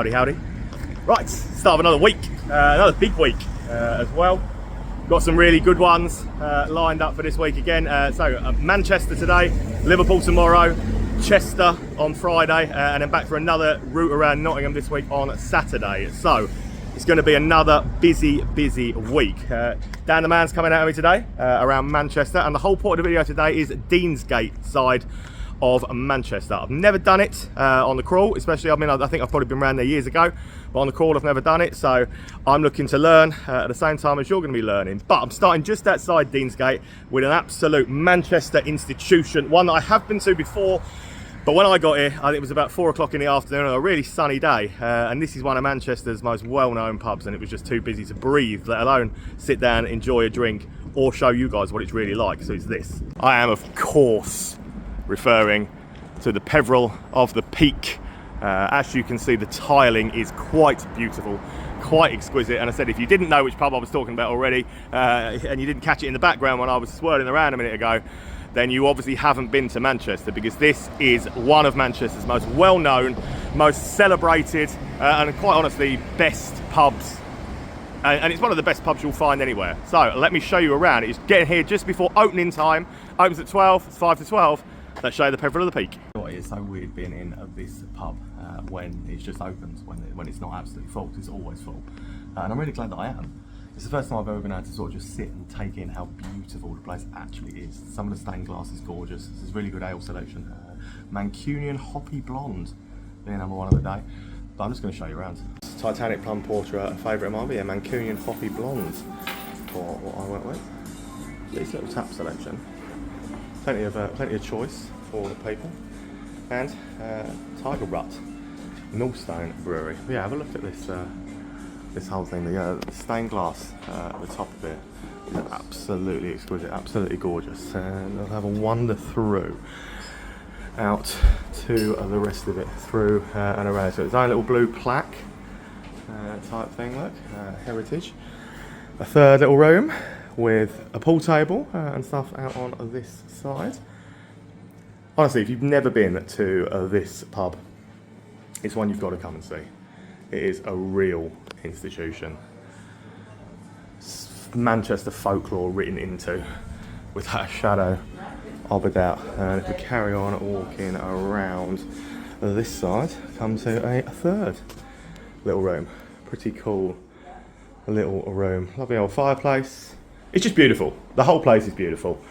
Howdy, howdy. Right, start of another week, another big week as well. Got some really good ones lined up for this week again. Manchester today, Liverpool tomorrow, Chester on Friday, and then back for another route around Nottingham this week on Saturday. So it's going to be another busy week. Dan the man's coming out of me today around Manchester, and the whole point of the video today is Deansgate side of Manchester. I've never done it on the crawl, especially, I think I've probably been around there years ago, but on the crawl I've never done it, so I'm looking to learn at the same time as you're going to be learning. But I'm starting just outside Deansgate with an absolute Manchester institution, one that I have been to before, but when I got here, I think it was about 4 o'clock in the afternoon on a really sunny day, and this is one of Manchester's most well-known pubs, and it was just too busy to breathe, let alone sit down, enjoy a drink, or show you guys what it's really like. So it's this. I am, of course, referring to the Peveril of the Peak. As you can see, the tiling is quite beautiful, quite exquisite, and I said if you didn't know which pub I was talking about already, and you didn't catch it in the background when I was swirling around a minute ago, then you obviously haven't been to Manchester, because this is one of Manchester's most well-known, most celebrated, and quite honestly, best pubs. And it's one of the best pubs you'll find anywhere. So let me show you around. It's getting here just before opening time. Opens at 12, it's 5 to 12. Let's show you the Peveril of the Peak. It is so weird being in this pub when it's just opened, when it's not absolutely full, because it's always full. And I'm really glad that I am. It's the first time I've ever been able to sort of just sit and take in how beautiful the place actually is. Some of the stained glass is gorgeous. This is really good ale selection. Mancunian Hoppy Blonde being number one of the day. But I'm just going to show you around. Titanic Plum Porter, a favourite of mine, but yeah, Mancunian Hoppy Blonde for what I went with. This little tap selection. Plenty of choice for the people. And Tiger Rut, Millstone Brewery. But yeah, have a look at this this whole thing. The stained glass at the top of it is absolutely exquisite, absolutely gorgeous. And I'll have a wander through out to the rest of it, through and around. So it's own little blue plaque type thing, look, heritage. A third little room with a pool table and stuff out on this side. Honestly, if you've never been to this pub, it's one you've got to come and see. It is a real institution. It's Manchester folklore written into, without a shadow of a doubt. And if we carry on walking around this side, come to a third little room. Pretty cool little room. Lovely old fireplace. It's just beautiful. The whole place is beautiful.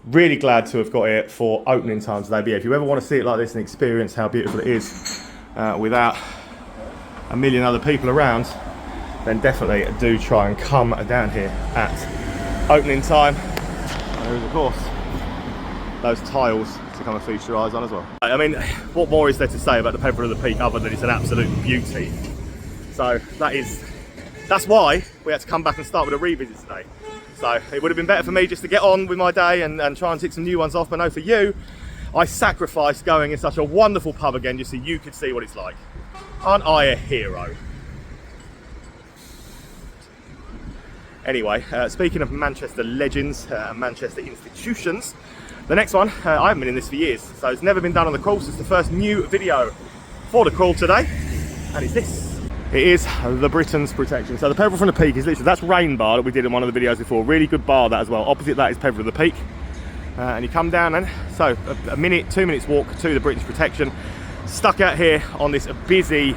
Really glad to have got it for opening time today. But yeah, if you ever want to see it like this and experience how beautiful it is without a million other people around, then definitely do try and come down here at opening time. And there is, of course, those tiles to come and feast your eyes on as well. I mean, what more is there to say about the Peveril of the Peak other than it's an absolute beauty? So that's why we had to come back and start with a revisit today. So it would have been better for me just to get on with my day and try and tick some new ones off, but no, for you, I sacrificed going in such a wonderful pub again just so you could see what it's like. Aren't I a hero? Anyway, speaking of Manchester legends and Manchester institutions, the next one, I haven't been in this for years, so it's never been done on the crawl, so it's the first new video for the crawl today, and it's this. It is the Britain's Protection. So the Peveril from the Peak is literally, that's Rain Bar that we did in one of the videos before. Really good bar that as well. Opposite that is Peveril of the Peak. And you come down and, so a minute, 2 minutes walk to the British Protection. Stuck out here on this busy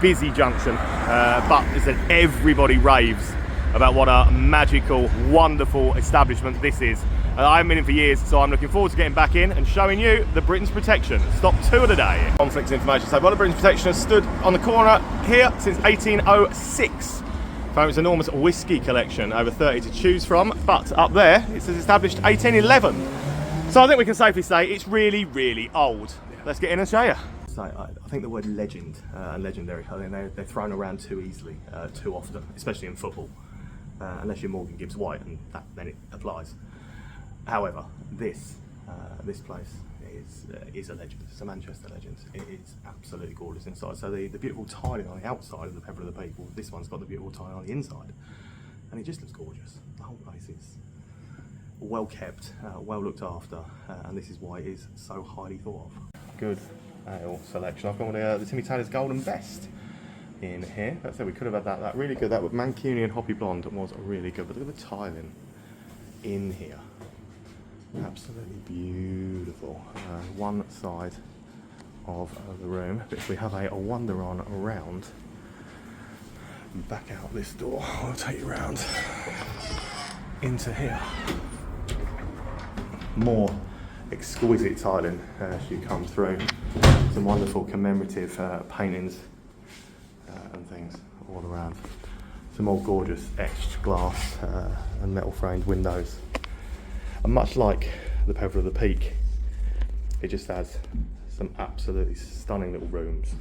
junction. But as I said, everybody raves about what a magical, wonderful establishment this is. I haven't been in for years, so I'm looking forward to getting back in and showing you the Britain's Protection. Stop 2 of the day. Conflicts information. So the Britain's Protection has stood on the corner here since 1806. Found its enormous whiskey collection, over 30 to choose from, but up there it says established 1811. So I think we can safely say it's really old. Let's get in and show you. So I think the word legend and legendary, I think they're thrown around too easily, too often, especially in football, unless you're Morgan Gibbs White, and then it applies. However, this place is a legend. It's a Manchester legend. It is absolutely gorgeous inside. So the beautiful tiling on the outside of the Peveril of the Peak, this one's got the beautiful tiling on the inside, and it just looks gorgeous. The whole place is well kept, well looked after, and this is why it is so highly thought of. Good ale selection. I've gone with the Timmy Taylor's Golden Best. in here. That's it, we could have had that really good. That Mancunian Hoppy Blonde was really good, but look at the tiling in here. Absolutely beautiful. One side of the room. But if we have a wander on around, back out this door, I'll take you around into here. More exquisite tiling as you come through. Some wonderful commemorative paintings and things all around. Some more gorgeous etched glass and metal framed windows. And much like the Peil of the Peak, it just has some absolutely stunning little rooms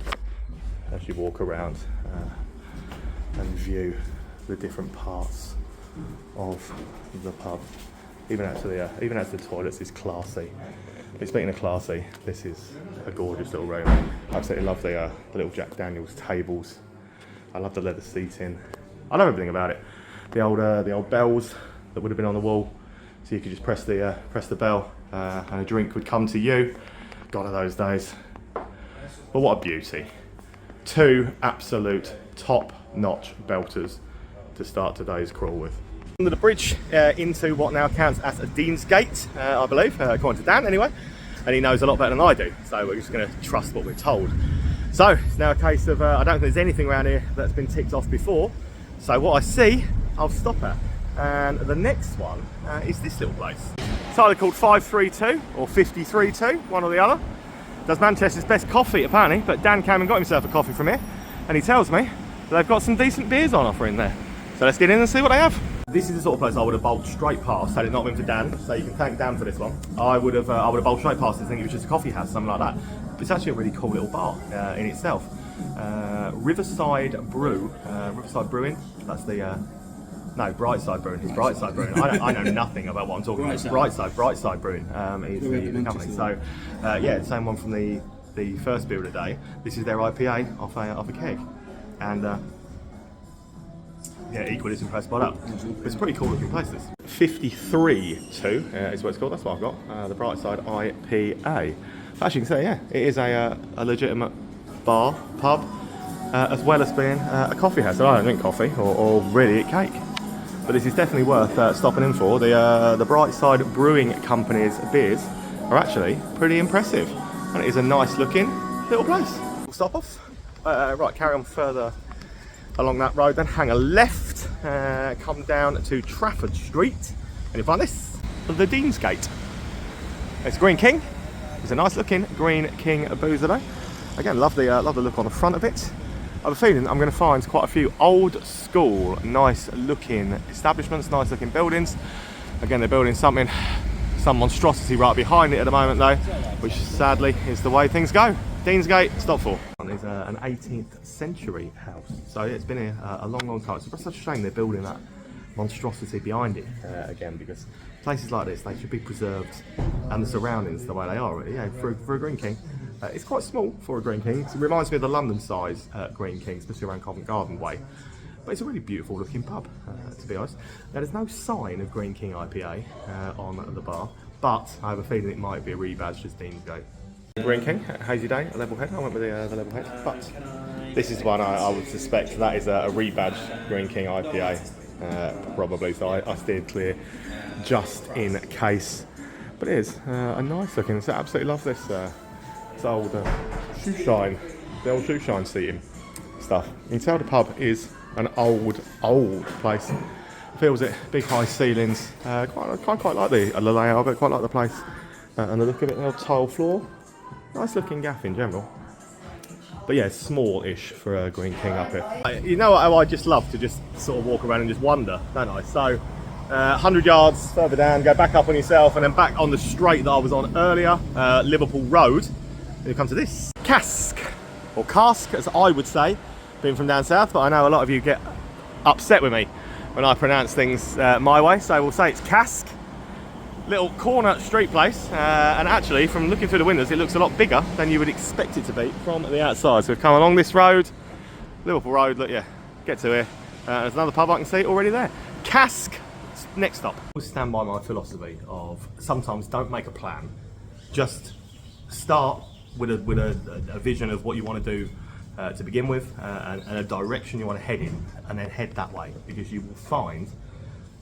as you walk around and view the different parts of the pub. Even as the toilets is classy. But speaking of classy, this is a gorgeous little room. I absolutely love the little Jack Daniels tables. I love the leather seating. I love everything about it. The old bells that would have been on the wall, so you could just press the bell and a drink would come to you. Gone are those days. But what a beauty! Two absolute top-notch belters to start today's crawl with. Under the bridge into what now counts as a Deansgate, I believe, according to Dan anyway, and he knows a lot better than I do, so we're just going to trust what we're told. So it's now a case of I don't think there's anything around here that's been ticked off before, so what I see I'll stop at, and the next one is this little place. It's either called 532 or 532, one or the other. Does Manchester's best coffee apparently, but Dan came and got himself a coffee from here, and he tells me that they've got some decent beers on offer in there. So let's get in and see what they have. This is the sort of place I would have bowled straight past had it not been for Dan, so you can thank Dan for this one. I would have bowled straight past and think it was just a coffee house, something like that. But it's actually a really cool little bar in itself. Riverside Brewing, that's the, no, Brightside Brewing, it's Brightside Brewing. I know nothing about what I'm talking about. Brightside Brewing is the company. So yeah, same one from the first beer of the day. This is their IPA off a keg. And yeah, equally as impressed by that. It's a pretty cool looking place, this. 53-2 is what it's called, that's what I've got. The Brightside IPA. As you can see, yeah, it is a legitimate bar, pub, as well as being a coffee house. So I don't drink coffee or really eat cake. But this is definitely worth stopping in for. The Brightside Brewing Company's beers are actually pretty impressive. And it is a nice looking little place. We'll stop off. Right, carry on further along that road, then hang a left, come down to Trafford Street, and you'll find this, the Deansgate. It's Green King. It's a nice looking Green King boozer though. Again, love the look on the front of it. I have a feeling I'm going to find quite a few old school, nice looking establishments, nice looking buildings. Again, they're building some monstrosity right behind it at the moment though, which sadly is the way things go. Deansgate, Stockport. It's an 18th century house, so it's been here a long time. It's such a shame they're building that monstrosity behind it again, because places like this, they should be preserved and the surroundings the way they are. Yeah, for a Green King. It's quite small for a Green King. It reminds me of the London size Green King, especially around Covent Garden way. But it's a really beautiful looking pub, to be honest. Now, there's no sign of Green King IPA on the bar, but I have a feeling it might be a rebadged as Deansgate. Green King, Hazy Day, a level head. I went with the level head, but this is one I would suspect that is a rebadged Green King IPA, probably. So I steered clear just in case. But it is a nice looking. So I absolutely love this old shoe shine, the old shoe shine seating stuff. You can tell the pub is an old place. Feels it, big high ceilings. Quite like the layout of it. Quite like the place and the look of it. The old tile floor. Nice looking gaff in general. But yeah, small-ish for a Green King up here. You know how I just love to just sort of walk around and just wander, don't I? So, 100 yards further down, go back up on yourself, and then back on the straight that I was on earlier, Liverpool Road. Then you come to this. Cask, or Cask as I would say, being from down south, but I know a lot of you get upset with me when I pronounce things my way, so we'll say it's Cask. Little corner street place, and actually from looking through the windows it looks a lot bigger than you would expect it to be from the outside. So we've come along this road, Liverpool Road, look, yeah, get to here. There's another pub I can see already there. Cask, next stop. I stand by my philosophy of sometimes don't make a plan, just start with a vision of what you want to do to begin with, and a direction you want to head in, and then head that way, because you will find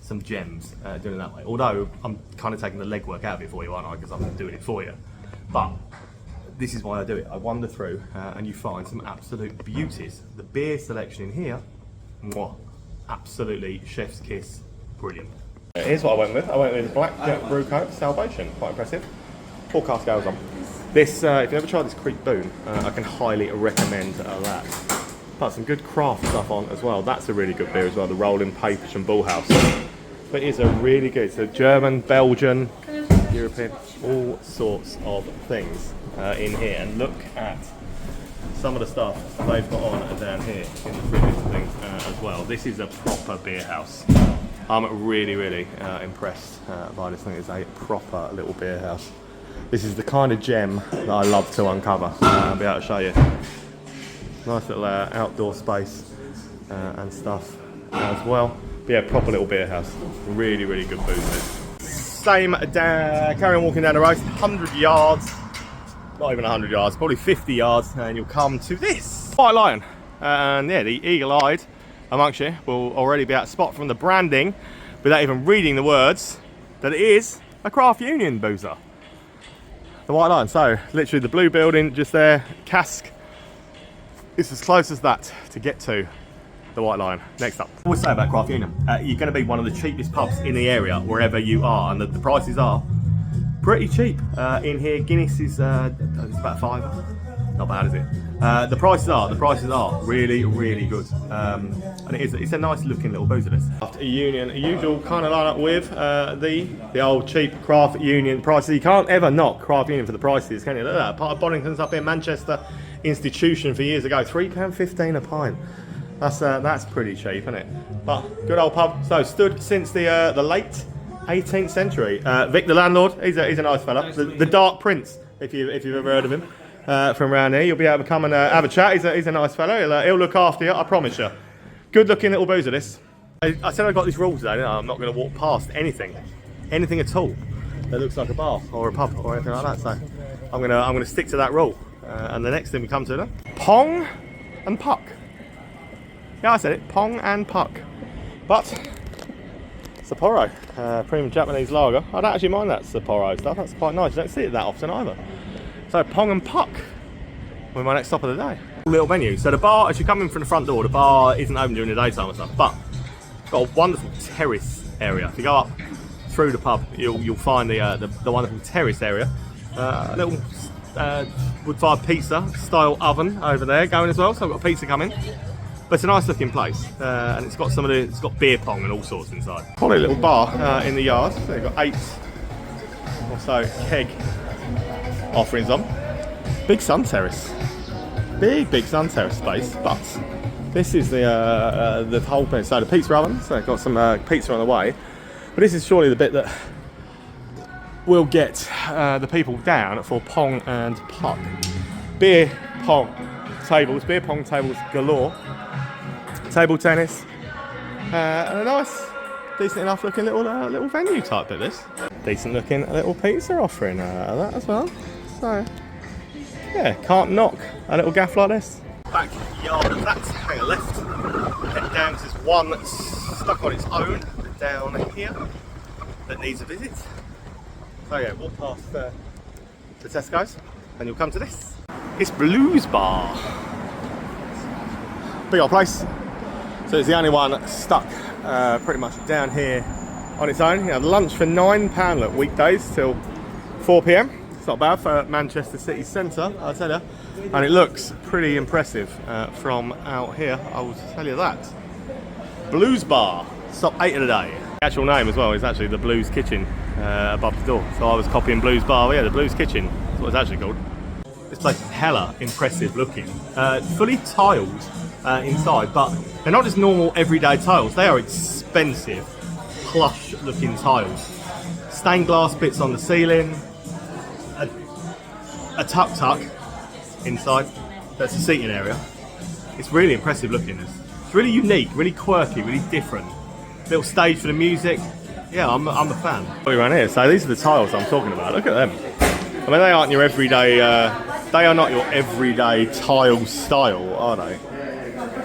some gems doing it that way. Although I'm kind of taking the legwork out of it for you, aren't I? Because I'm doing it for you. But this is why I do it. I wander through and you find some absolute beauties. The beer selection in here, mwah, absolutely chef's kiss, brilliant. Here's what I went with. I went with Black Brew Coat Salvation, quite impressive. 4 cask ales on. This, if you ever tried this Creek Boon, I can highly recommend that. But some good craft stuff on as well. That's a really good beer as well, the Rolling Papers from Bullhouse. But it is a really good, so German, Belgian, European, all sorts of things in here. And look at some of the stuff they've got on down here in the fridges and things as well. This is a proper beer house. I'm really impressed by this thing. It's a proper little beer house. This is the kind of gem that I love to uncover. I'll be able to show you. Nice little outdoor space and stuff as well. But yeah, proper little beer house. Really good booze. Same, carry on walking down the road, 100 yards. Not even 100 yards, probably 50 yards, and you'll come to this White Lion. And yeah, the eagle-eyed amongst you will already be able to spot from the branding, without even reading the words, that it is a craft union boozer. The White Lion, so literally the blue building just there, Cask. It's as close as that to get to the White Lion. Next up. What we say about craft union, you're going to be one of the cheapest pubs in the area, wherever you are, and the prices are pretty cheap. In here, Guinness is it's about £5. Not bad, is it? The prices are really good, and it's a nice looking little boozer. This after a union, a usual kind of lineup with the old cheap craft union prices. You can't ever knock craft union for the prices, can you? Look at that. Part of Boddington's up in Manchester, institution for years ago, £3.15 a pint. That's pretty cheap, isn't it? But good old pub. So stood since the late 18th century. Vic the landlord, he's a nice fella. The Dark Prince, if you've ever heard of him. From around here, you'll be able to come and have a chat. He's a nice fellow. He'll look after you, I promise you. Good looking little boozer, this. I said I got this rule today, didn't I? I'm not going to walk past anything at all that looks like a bar or a pub or anything like that. So I'm gonna stick to that rule. And the next thing we come to then, Pong and Puck. Yeah, I said it, Pong and Puck. But Sapporo, premium Japanese lager. I don't actually mind that Sapporo stuff. That's quite nice. You don't see it that often either. So Pong and Puck will be my next stop of the day. Little venue. So the bar, as you come in from the front door, the bar isn't open during the daytime and stuff, but it's got a wonderful terrace area. If you go up through the pub, you'll find the wonderful terrace area. A little wood-fired pizza style oven over there going as well. So I've got pizza coming. But it's a nice looking place, and it's got beer pong and all sorts inside. Quality little bar in the yard. So they've got 8 or so keg offerings on. Big sun terrace, big sun terrace space. But this is the whole place. So the pizza oven. So I've got some pizza on the way. But this is surely the bit that will get the people down for Pong and Puck. Beer pong tables galore. Table tennis, and a nice, decent enough looking little venue type bit. This decent looking little pizza offering that as well. So yeah, can't knock a little gaff like this. Backyard of that. Hang a left. Head down. There's one stuck on its own down here that needs a visit. So yeah, walk past the Tesco's, and you'll come to this. It's Blues Bar. Big old place. So it's the only one stuck pretty much down here on its own. You have lunch for £9 look, weekdays till 4 PM. It's not bad for Manchester city centre, I'll tell you. And it looks pretty impressive from out here, I will tell you that. Blues Bar, stop 8 of the day. The actual name as well is actually the Blues Kitchen above the door. So I was copying Blues Bar, yeah, the Blues Kitchen, that's what it's actually called. This place is hella impressive looking. Fully tiled inside, but they're not just normal everyday tiles, they are expensive, plush looking tiles. Stained glass bits on the ceiling, a tuk-tuk inside, that's the seating area. It's really impressive looking. It's really unique, really quirky, really different. Little stage for the music. Yeah, I'm a fan. Around here, so these are the tiles I'm talking about, look at them. I mean, they aren't your everyday They are not your everyday tile style, are they?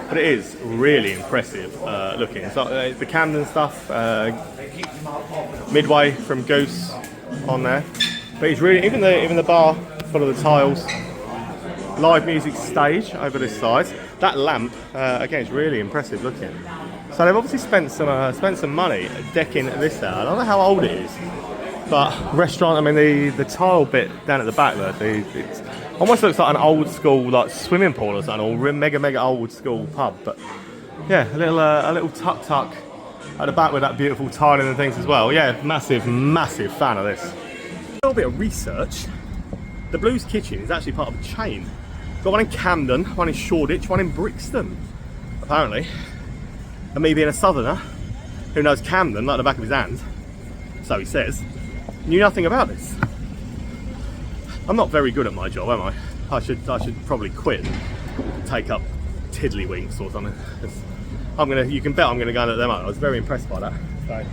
But it is really impressive looking. So the Camden stuff, midway from Goose on there. But it's really, even the bar full of the tiles. Live music stage over this side. That lamp, again, is really impressive looking. So they've obviously spent some money decking this out. I don't know how old it is, but restaurant. I mean, the tile bit down at the back there, it almost looks like an old school like swimming pool or something, or mega old school pub. But yeah, a little tuck at the back with that beautiful tiling and things as well. Yeah, massive fan of this. A little bit of research. The Blues Kitchen is actually part of a chain. Got one in Camden, one in Shoreditch, one in Brixton, apparently. And me being a southerner, who knows Camden like the back of his hand, so he says, knew nothing about this. I'm not very good at my job, am I? I should probably quit and take up tiddlywinks or something. You can bet I'm gonna go and let them out. I was very impressed by that. So,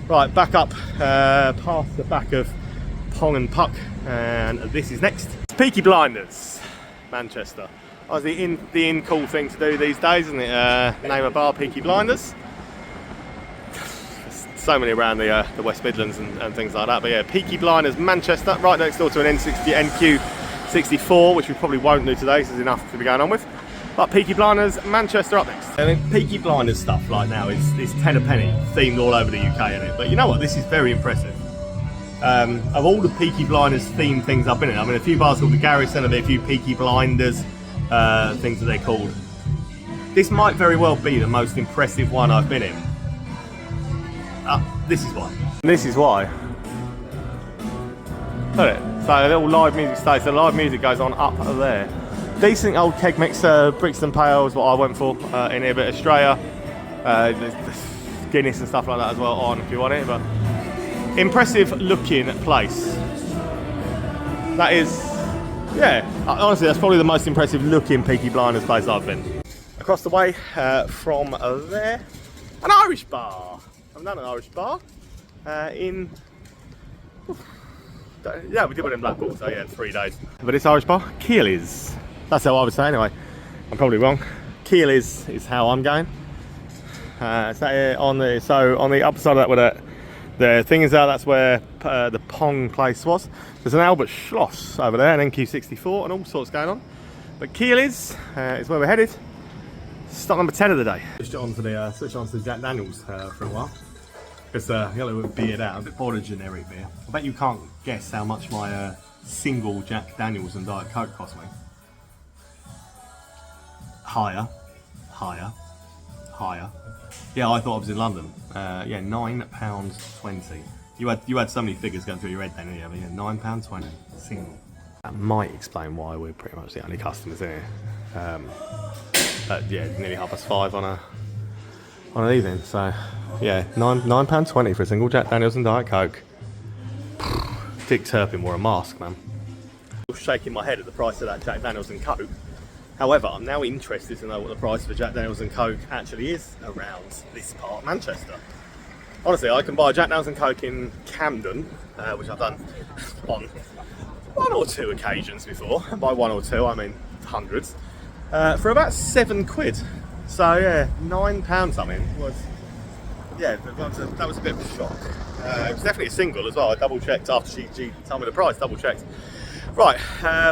right, back up past the back of Pong and Puck, and this is next. Peaky Blinders, Manchester. Obviously, the in cool thing to do these days, isn't it? Name a bar Peaky Blinders. There's so many around the West Midlands and things like that. But yeah, Peaky Blinders, Manchester, right next door to an NQ64, which we probably won't do today, so there's enough to be going on with. But Peaky Blinders, Manchester up next. I mean, Peaky Blinders stuff like now is 10 a penny, themed all over the UK, isn't it? But you know what? This is very impressive. Of all the Peaky Blinders themed things I've been in, I mean, a few bars called the Garrison, a few Peaky Blinders things that they're called. This might very well be the most impressive one I've been in. This is why. This is why. Look at it. So a little live music stage. So live music goes on up there. Decent old keg mixer, Brixton Peil is what I went for in here, but Australia, there's Guinness and stuff like that as well on if you want it. But impressive looking place. That is, yeah, honestly that's probably the most impressive looking Peaky Blinders place I've been. Across the way from there, an Irish bar. I've done an Irish bar in, yeah, we did one in Blackpool, so yeah, 3 days. But this Irish bar, Keely's. That's how I would say anyway. I'm probably wrong. Keely's is how I'm going. So on the upper side of that, where the thing is that's where the Pong place was. There's an Albert Schloss over there, an NQ64, and all sorts going on. But Keely's is where we're headed. Stop number 10 of the day. Switch on to the Jack Daniels for a while. Because I got a little beard out, a bit bored of generic beer. I bet you can't guess how much my single Jack Daniels and Diet Coke cost me. Higher. Yeah, I thought I was in London. Yeah, £9.20. You had so many figures going through your head then, yeah, but yeah, £9.20 single. That might explain why we're pretty much the only customers here. But yeah, nearly 5:30 on an evening. So yeah, £9.20 for a single Jack Daniels and Diet Coke. Dick Turpin wore a mask, man. I'm shaking my head at the price of that Jack Daniels and Coke. However, I'm now interested to know what the price for Jack Daniels and Coke actually is around this part of Manchester. Honestly, I can buy Jack Daniels and Coke in Camden, which I've done on 1 or 2 occasions before. And by 1 or 2, I mean hundreds. For about £7. So yeah, £9 something was, yeah, that was a bit of a shock. It was definitely a single as well. I double checked after she told me the price, double checked. Right,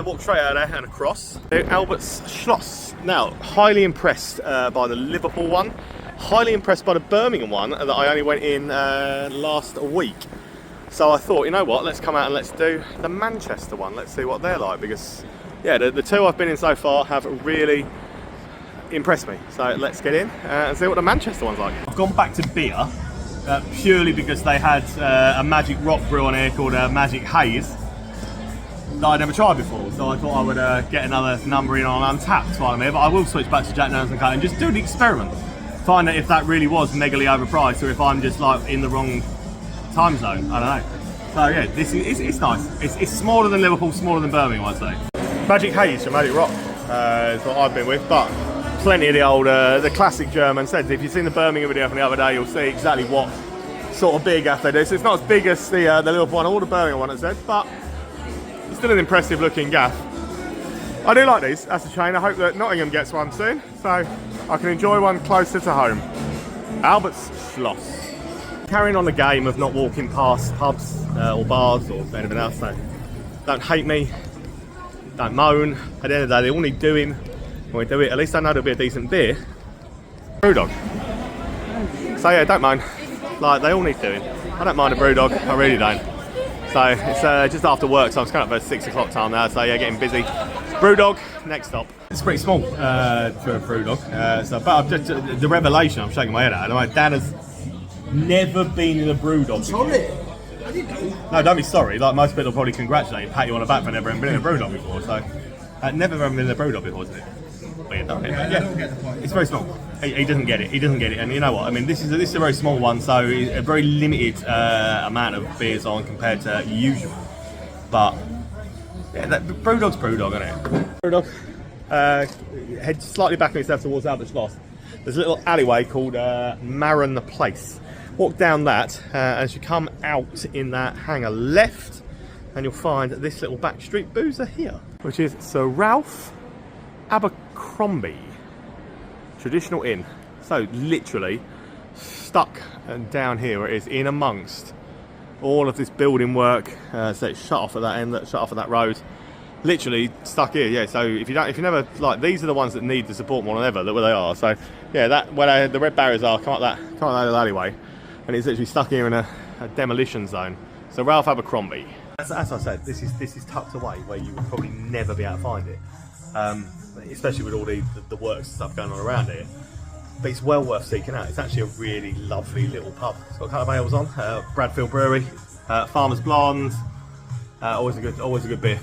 walk straight out of there and across to Albert's Schloss. Now, highly impressed by the Liverpool one, highly impressed by the Birmingham one that I only went in last week. So I thought, you know what, let's come out and let's do the Manchester one. Let's see what they're like, because yeah, the 2 I've been in so far have really impressed me. So let's get in and see what the Manchester one's like. I've gone back to beer purely because they had a Magic Rock brew on here called Magic Haze that I'd never tried before, so I thought I would get another number in on Untapped while I'm here, but I will switch back to Jack Daniels and Coke and just do the experiment. Find out if that really was megally overpriced or if I'm just like in the wrong time zone, I don't know. So yeah, this is it's nice. It's smaller than Liverpool, smaller than Birmingham, I'd say. Magic Haze from Magic Rock is what I've been with, but plenty of the old, the classic German sets. If you've seen the Birmingham video from the other day, you'll see exactly what sort of beer gaff they do. So it's not as big as the Liverpool one or the Birmingham one, it said, but still an impressive looking gaff. I do like these. That's a chain. I hope that Nottingham gets one soon, so I can enjoy one closer to home. Albert's Schloss. Carrying on the game of not walking past pubs or bars or anything else, so don't hate me, don't moan. At the end of the day, they all need doing. When we do it, at least I know there'll be a decent beer. Brewdog. So yeah, don't moan. Like, they all need doing. I don't mind a Brewdog, I really don't. So it's just after work, so I'm kind of at 6 o'clock time now, so yeah, getting busy. Brewdog, next stop. It's pretty small for a Brewdog, so, but I've just, the revelation, I'm shaking my head at. Like, Dan has never been in a Brewdog. Sorry, I didn't know. No, don't be sorry. Like, most people will probably congratulate you, pat you on the back for never been in a Brewdog before. So, never been in a Brewdog before, isn't it? Weird, don't it? Yeah, Yeah. I don't get the point. It's very small. He doesn't get it. He doesn't get it. And you know what? I mean, this is a very small one, so a very limited amount of beers on compared to usual. But yeah, Brewdog's Brewdog, isn't it? Brewdog. Head slightly back on yourself towards Albert's Schloss. There's a little alleyway called Maron the Place. Walk down that, as you come out in that, hang a left, and you'll find this little backstreet boozer here, which is Sir Ralph Abocrombi Traditional Inn. So literally stuck down here where it is, in amongst all of this building work. So it's shut off at that end, shut off at that road. Literally stuck here, yeah. So if you never, like, these are the ones that need the support more than ever. Look where they are. So yeah, that where the red barriers are, come up that little alleyway, and it's literally stuck here in a demolition zone. So Ralph Abocrombi. As I said, this is tucked away where you would probably never be able to find it. Especially with all the works and stuff going on around here. But it's well worth seeking out. It's actually a really lovely little pub. It's got a couple of ales on. Bradfield Brewery, Farmer's Blonde. Always a good beer.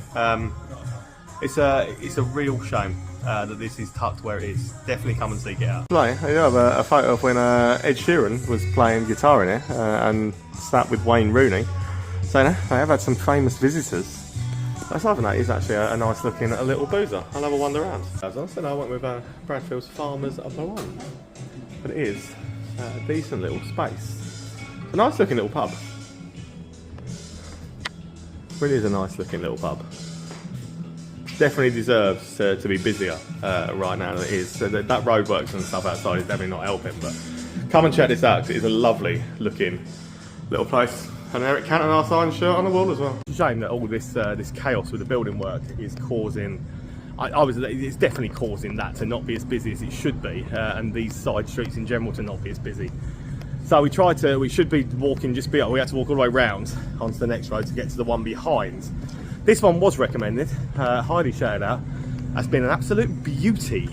It's a real shame that this is tucked where it is. Definitely come and seek it out. I have a photo of when Ed Sheeran was playing guitar in here and sat with Wayne Rooney. So they have had some famous visitors. Aside from that, it's actually a nice looking little boozer. I'll have a wander around. So I went with Bradfield's Farmer's Blonde. But it is a decent little space. It's a nice looking little pub. Really is a nice looking little pub. Definitely deserves to be busier right now than it is. So that roadworks and stuff outside is definitely not helping. But come and check this out, 'cause it is a lovely looking little place. And Eric Cantona signed shirt on the wall as well. It's a shame that all this chaos with the building work is causing. It's definitely causing that to not be as busy as it should be, and these side streets in general to not be as busy. So we should be walking we had to walk all the way round onto the next road to get to the one behind. This one was recommended, highly shared out. That's been an absolute beauty.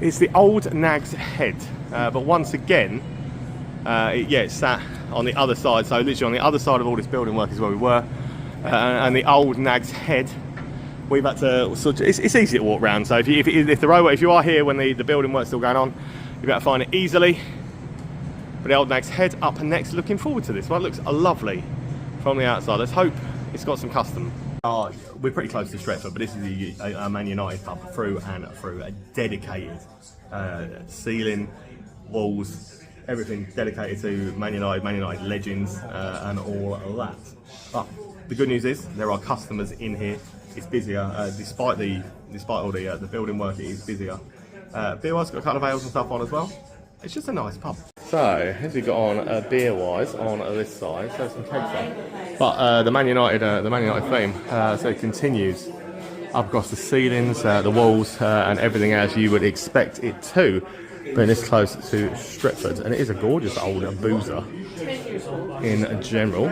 It's the old Nags Head, but once again, it's sat on the other side. So literally on the other side of all this building work is where we were, and the old Nags Head. We've had to it's easy to walk around. So if you are here when the building work's still going on, you'll be able to find it easily. But the old Nags Head up next. Looking forward to this one. It looks lovely from the outside. Let's hope it's got some custom. We're pretty close to Stretford, but this is a Man United pub through and through. A dedicated ceiling, walls, everything dedicated to Man United legends, and all of that. But the good news is there are customers in here. It's busier, despite all the building work. It is busier. Beer-wise, got a couple of ales and stuff on as well. It's just a nice pub. So, as we got on beer-wise on this side, so some cake stuff. But the Man United theme, so it continues up across the ceilings, the walls, and everything as you would expect it to, being this close to Stretford. And it is a gorgeous old boozer in general.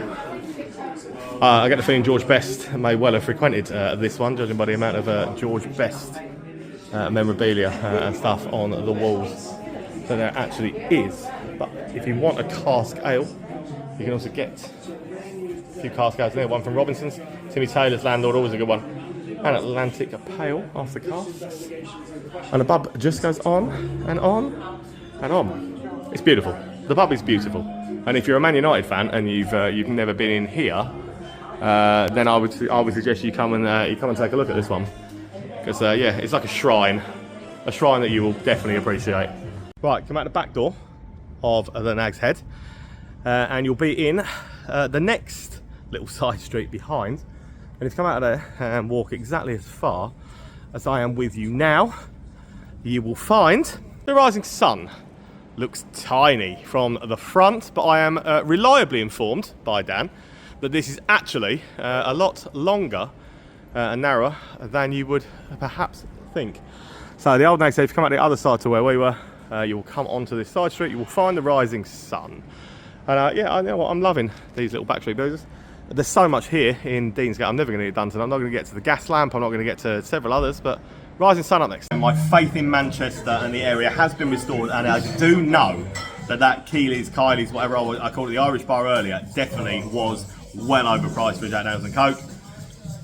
I get the feeling George Best may well have frequented this one, judging by the amount of George Best memorabilia and stuff on the walls that there actually is. But if you want a cask ale, you can also get a few cask ales there. One from Robinson's, Timmy Taylor's Landlord, always a good one. And Atlantic Peil after casks. And the pub just goes on and on and on. It's beautiful. The pub is beautiful. And if you're a Man United fan and you've never been in here, then I would suggest you come and take a look at this one, because it's like a shrine that you will definitely appreciate. Right, come out the back door of the Nags Head, and you'll be in the next little side street behind. And if you come out of there and walk exactly as far as I am with you now, you will find the rising sun looks tiny from the front, but I am reliably informed by Dan that this is actually a lot longer and narrower than you would perhaps think. So the old Nags Head, if you come out the other side to where we were, you will come onto this side street, you will find the rising sun. And yeah, I know what, I'm loving these little back street boozers. There's so much here in Deansgate, I'm never going to get done tonight. I'm not going to get to the gas lamp, I'm not going to get to several others, but rising sun up next. My faith in Manchester and the area has been restored, and I do know that Keely's, Kylie's, whatever I called it, the Irish bar earlier, definitely was well overpriced for Jack Daniels and Coke.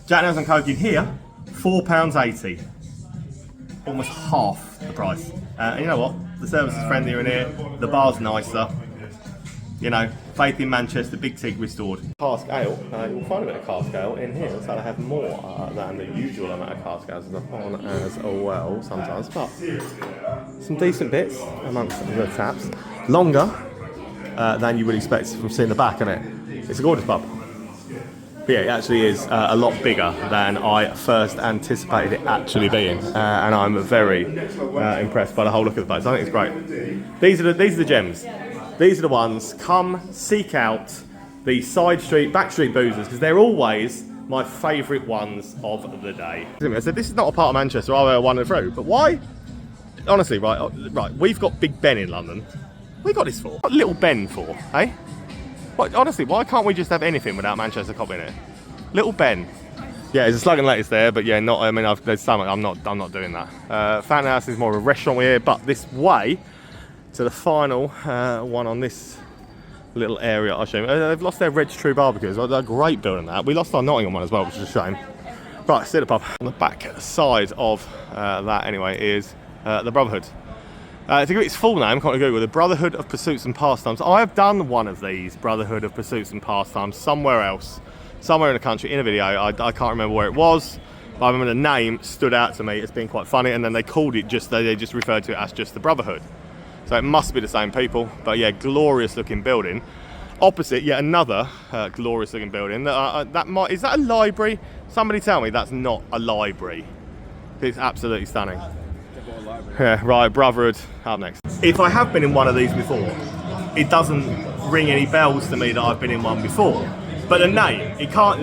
Jack Daniels and Coke in here, £4.80. Almost half the price. And you know what? The service is friendlier in here, the bar's nicer. You know, faith in Manchester, big tig restored. Cask ale, you'll find a bit of cask ale in here, so they have more than the usual amount of cask ales on as well sometimes, but some decent bits amongst the taps. Longer than you would expect from seeing the back, isn't it? It's a gorgeous pub. But yeah, it actually is a lot bigger than I first anticipated it actually being, and I'm very impressed by the whole look of the place. I think it's great. These are the gems. These are the ones. Come seek out the side street, back street boozers, because they're always my favourite ones of the day. I said this is not a part of Manchester I wandered through, but why? Honestly, right, we've got Big Ben in London. What we got this for? What Little Ben for, eh? What, honestly, why can't we just have anything without Manchester Cop in it? Little Ben. Yeah, there's a slug and lettuce there, but yeah, not. I mean, there's so much. I'm not doing that. Fountain House is more of a restaurant here, but this way to the final one on this little area. I'll show you. They've lost their Red True barbecues. They're a great building that. We lost our Nottingham one as well, which is a shame. Right, see the pub. On the back side of that, anyway, is the Brotherhood. To give it its full name, can't Google, the Brotherhood of Pursuits and Pastimes. I have done one of these Brotherhood of Pursuits and Pastimes somewhere else, somewhere in the country, in a video. I can't remember where it was, but I remember the name stood out to me as being quite funny, and then they called it they just referred to it as just the Brotherhood. So it must be the same people, but yeah, glorious looking building. Opposite, yet another glorious looking building. Is that a library? Somebody tell me that's not a library. It's absolutely stunning. Yeah, right, Brotherhood up next. If I have been in one of these before, it doesn't ring any bells to me that I've been in one before. But the name, it can't,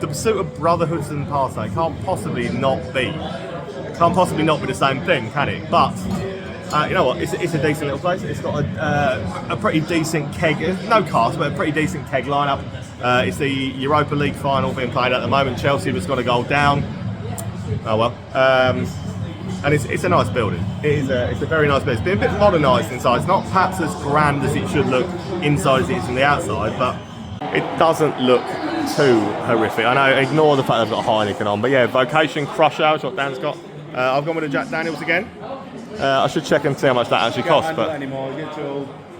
the pursuit of Brotherhoods and Pastimes can't possibly not be the same thing, can it? But you know what? It's a decent little place. It's got a pretty decent keg, no cast, but a pretty decent keg lineup. It's the Europa League final being played at the moment. Chelsea was got a goal down. Oh well. And it's a nice building. It's a very nice building. It's been a bit modernised inside. It's not perhaps as grand as it should look inside as it is from the outside, but it doesn't look too horrific. I know, ignore the fact they've got Heineken on, but yeah, Vocation Crush Hour is what Dan's got. I've gone with a Jack Daniels again. I should check and see how much that actually costs, but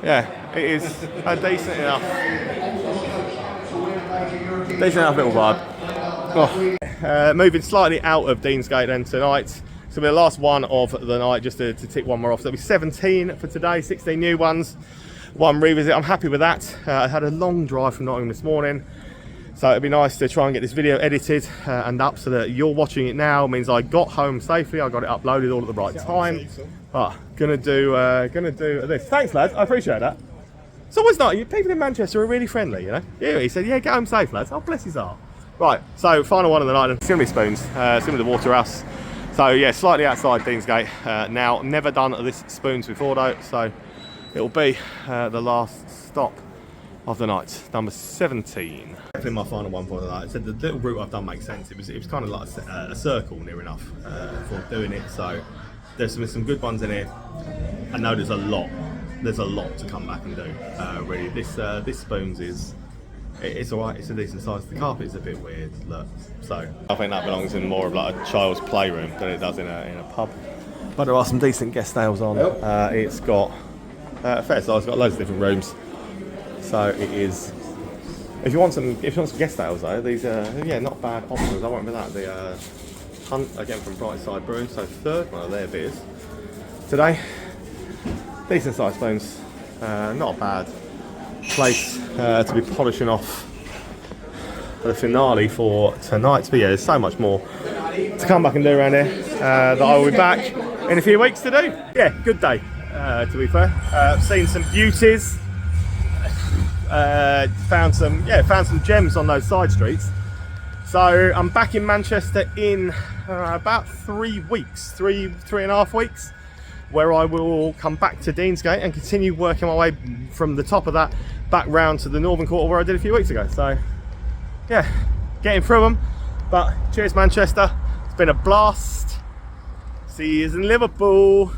yeah, it is a decent enough little vibe. Oh. Moving slightly out of Deansgate then tonight. So it'll be the last one of the night, just to tick one more off. So it'll be 17 for today, 16 new ones, one revisit. I'm happy with that. I had a long drive from Nottingham this morning, so it'd be nice to try and get this video edited and up so that you're watching it now. It means I got home safely, I got it uploaded all at the right time. Gonna do this. Thanks, lads, I appreciate that. It's always nice. People in Manchester are really friendly, you know. Yeah, he said, yeah, get home safe, lads. Oh, bless his heart. Right, so final one of the night. It's gonna be spoons. It's gonna be the Waterhouse. So yeah, slightly outside Deansgate now. Never done this spoons before though, so it'll be the last stop of the night, number 17. Definitely my final one for the night. I said the little route I've done makes sense. It was kind of like a circle near enough for doing it. So there's some good ones in here. I know there's a lot to come back and do. Really, this spoons is. It's alright, it's a decent size. The carpet's a bit weird, look. So I think that belongs in more of like a child's playroom than it does in a pub. But there are some decent guest nails on. Yep. It's got a fair size, it's got loads of different rooms. So it is. If you want some guest nails though, these are not bad options. I won't be that. The Hunt again from Brightside Brewing, so third one of their beers today. Decent size spoons, not bad place to be polishing off the finale for tonight. But yeah, there's so much more to come back and do around here, that I will be back in a few weeks to do. Yeah, good day, to be fair. I've seen some beauties, found some gems on those side streets. So I'm back in Manchester in about 3 weeks, three and a half weeks, where I will come back to Deansgate and continue working my way from the top of that back round to the northern quarter where I did a few weeks ago. So yeah, getting through them. But cheers Manchester, it's been a blast. See you in Liverpool.